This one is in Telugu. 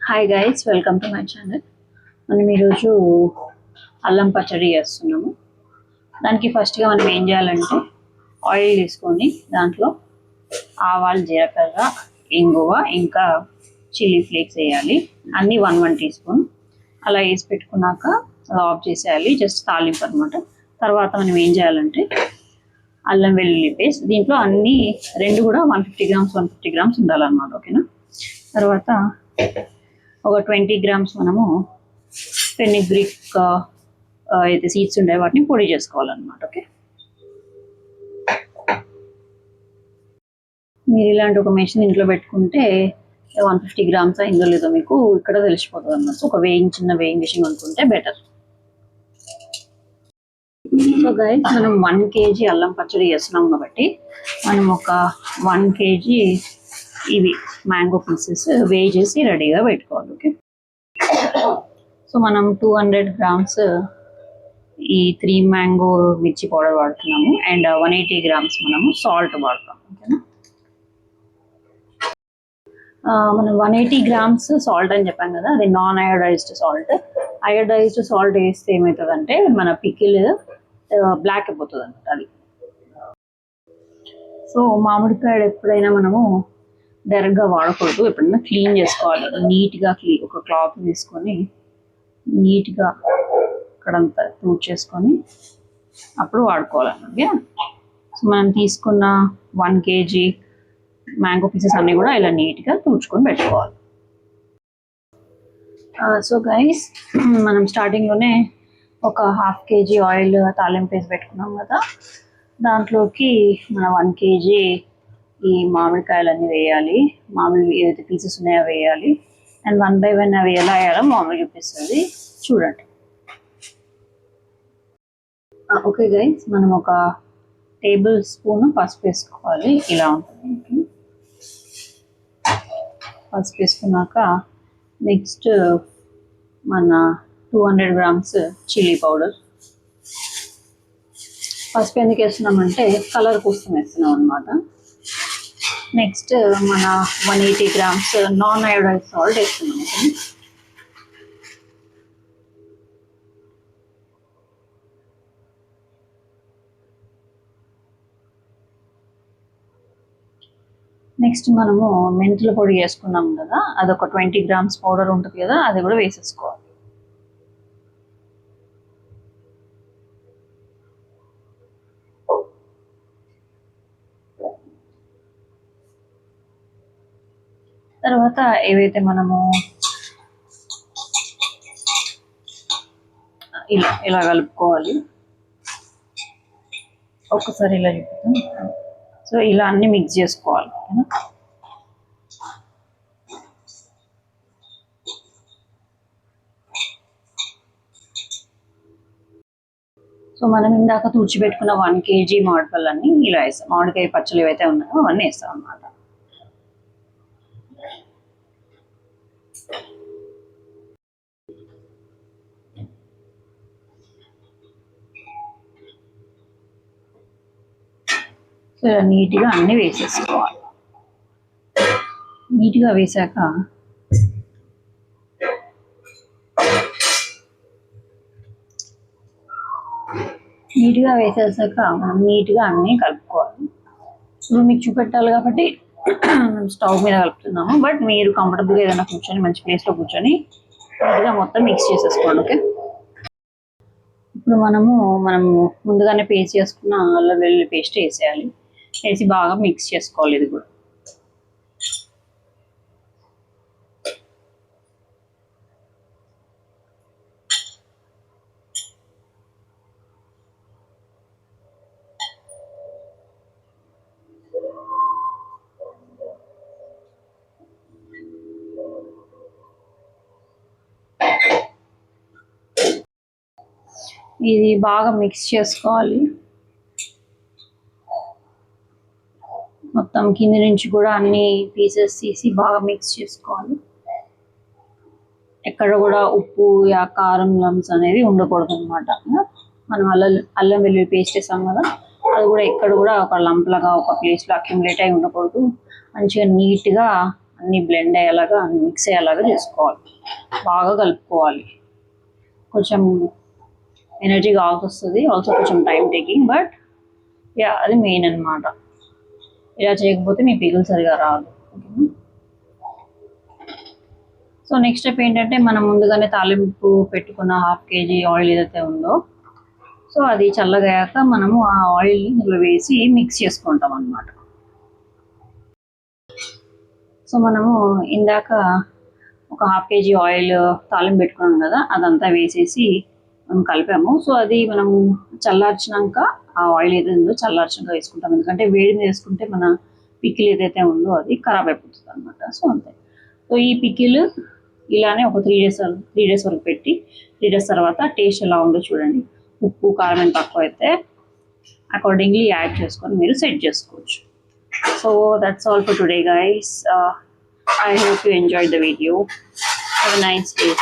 Hi guys, welcome to my channel. మనం ఈరోజు అల్లం పచ్చడి చేస్తున్నాము. దానికి ఫస్ట్గా మనం ఏం చేయాలంటే ఆయిల్ తీసుకొని దాంట్లో ఆవాలు, జీలకర్ర, ఇంగువ, ఇంకా చిల్లీ ఫ్లేక్స్ వేయాలి. అన్నీ 1 టీ స్పూన్ అలా వేసి పెట్టుకున్నాక అది ఆఫ్ చేసేయాలి. జస్ట్ తాలింపు అనమాట. తర్వాత మనం ఏం చేయాలంటే అల్లం వెల్లుల్లి పేస్ట్, దీంట్లో అన్నీ రెండు కూడా 150 గ్రామ్స్ ఉండాలన్నమాట. ఓకేనా. తర్వాత ఒక 20 గ్రామ్స్ మనము ఫెనిగ్రిక్ అయితే సీడ్స్ ఉండే వాటిని పొడి చేసుకోవాలన్నమాట. ఓకే. మీరు ఇలాంటి ఒక మెషిన్ ఇంట్లో పెట్టుకుంటే 150 గ్రామ్స్ అయిందో లేదో మీకు ఇక్కడ తెలిసిపోతుంది అన్నమాట. ఒక చిన్న వేయింగ్ మెషిన్ అనుకుంటే బెటర్. సో గైస్, మనం 1 kg అల్లం పచ్చడి చేస్తున్నాం కాబట్టి మనం ఒక 1 kg ఇవి మ్యాంగో పీసెస్ వేయి చేసి రెడీగా పెట్టుకోవాలి. ఓకే. సో మనం 200 గ్రామ్స్ ఈ 3 మ్యాంగో మిర్చి పౌడర్ వాడుతున్నాము అండ్ 180 గ్రామ్స్ మనము సాల్ట్ వాడతాము. ఓకేనా. మనం 180 గ్రామ్స్ సాల్ట్ అని చెప్పాం కదా, అది non iodized salt. Iodized salt వేస్తే ఏమవుతుందంటే మన పికిల్ బ్లాక్ అయిపోతుంది అనమాట. అది సో మామిడికాయ ఎప్పుడైనా మనము డైరెక్ట్గా వాడకూడదు. ఎప్పుడైనా క్లీన్ చేసుకోవాలి నీట్గా. ఒక క్లాత్ తీసుకొని నీట్గా అక్కడంతా చేసుకొని అప్పుడు వాడుకోవాలన్నమాట. సో మనం తీసుకున్న 1 kg మ్యాంగో పీసెస్ అన్నీ కూడా ఇలా నీట్గా తుడుచుకొని పెట్టుకోవాలి. సో గైస్, మనం స్టార్టింగ్లోనే ఒక 1/2 kg ఆయిల్ తాలింపు వేసి పెట్టుకున్నాం కదా, దాంట్లోకి మన 1 kg ఈ మామిడికాయలన్నీ వేయాలి. మామిడి ఏదైతే పీసెస్ ఉన్నాయో వేయాలి. అండ్ 1 by 1 అవి ఎలా వేయాలో మామూలు చూపిస్తుంది, చూడండి. ఓకే గైస్, మనం ఒక టేబుల్ స్పూన్ పసుపు వేసుకోవాలి. ఇలా ఉంటుంది. పసుపు వేసుకున్నాక నెక్స్ట్ మన 200 గ్రామ్స్ చిల్లీ పౌడర్. పసుపు ఎందుకు వేస్తున్నామంటే కలర్ కోసం వేస్తున్నాం అనమాట. నెక్స్ట్ మన 180 గ్రామ్స్ నాన్ అయోడైజ్ సాల్ట్ వేస్తున్నాం. నెక్స్ట్ మనము మెంతుల పొడి వేసుకున్నాం కదా, అదొక 20 గ్రామ్స్ పౌడర్ ఉంటుంది కదా, అది కూడా వేసేసుకోవాలి. తర్వాత ఏవైతే మనము ఇలా కలుపుకోవాలి. ఒక్కసారి ఇలా చెప్తాం. సో ఇలా అన్ని మిక్స్ చేసుకోవాలి. సో మనం ఇందాక తుడిచిపెట్టుకున్న 1 kg మామిడిపళ్ళన్నీ ఇలా వేస్తాం. మామిడికాయ పచ్చళ్ళు ఏవైతే ఉన్నాయో అవన్నీ వేస్తాం అన్నమాట. సో ఇలా నీట్గా అన్నీ వేసేసుకోవాలి. నీట్గా వేసాక మనం నీట్గా అన్నీ కలుపుకోవాలి. ఇప్పుడు మీకు చూపెట్టాలి కాబట్టి మేము స్టవ్ మీద కలుపుతున్నాము. బట్ మీరు కంఫర్టబుల్గా ఏదైనా కూర్చొని మంచి ప్లేస్లో కూర్చొని నీట్గా మొత్తం మిక్స్ చేసేసుకోండి. ఓకే. ఇప్పుడు మనము ముందుగానే పేస్ట్ చేసుకున్న అల్లం వెల్లుల్లి పేస్ట్ వేసేయాలి. వేసి బాగా మిక్స్ చేసుకోవాలి. ఇది కూడా ఇది బాగా మిక్స్ చేసుకోవాలి. మొత్తం కింది నుంచి కూడా అన్ని పీసెస్ తీసి బాగా మిక్స్ చేసుకోవాలి. ఎక్కడ కూడా ఉప్పు కారం లమ్స్ అనేది ఉండకూడదు అనమాట. మనం అల్లం వెల్లుల్లి పేస్ట్ వేసాం కదా, అది కూడా ఎక్కడ కూడా ఒక లంప్లాగా ఒక ప్లేస్లో అక్యుములేట్ అయి ఉండకూడదు. మంచిగా నీట్గా అన్నీ బ్లెండ్ అయ్యేలాగా అన్ని మిక్స్ అయ్యేలాగా చేసుకోవాలి. బాగా కలుపుకోవాలి. కొంచెం ఎనర్జీ కావాల్సి వస్తుంది, ఆల్సో కొంచెం టైం టేకింగ్, బట్ యా అది మెయిన్ అనమాట. ఇలా చేయకపోతే మీ పికిల్ సరిగా రాదు. ఓకేనా? సో నెక్స్ట్ స్టెప్ ఏంటంటే మనం ముందుగానే తాలింపు పెట్టుకున్న 1/2 kg ఆయిల్ ఏదైతే ఉందో సో అది చల్లగాయాక మనము ఆ ఆయిల్ని ఇందులో వేసి మిక్స్ చేసుకుంటాం అన్నమాట. సో మనము ఇందాక ఒక 1/2 kg ఆయిల్ తాలింపు పెట్టుకున్నాం కదా, అదంతా వేసేసి మనం కలిపాము. సో అది మనం చల్లార్చినాక ఆ ఆయిల్ ఏదైతే ఉందో చల్లార్చినాక వేసుకుంటాం. ఎందుకంటే వేడి మీద వేసుకుంటే మన పికిల్ ఏదైతే ఉందో అది ఖరాబ్ అయిపోతుంది అనమాట. సో అంతే. సో ఈ పికిల్ ఇలానే ఒక 3 days వరకు పెట్టి 3 days తర్వాత టేస్ట్ ఎలా ఉందో చూడండి. ఉప్పు కారం ఎంత తక్కువ అయితే అకార్డింగ్లీ యాడ్ చేసుకొని మీరు సెట్ చేసుకోవచ్చు. So that's all for today guys. I hope you enjoyed the video. Have a nice day.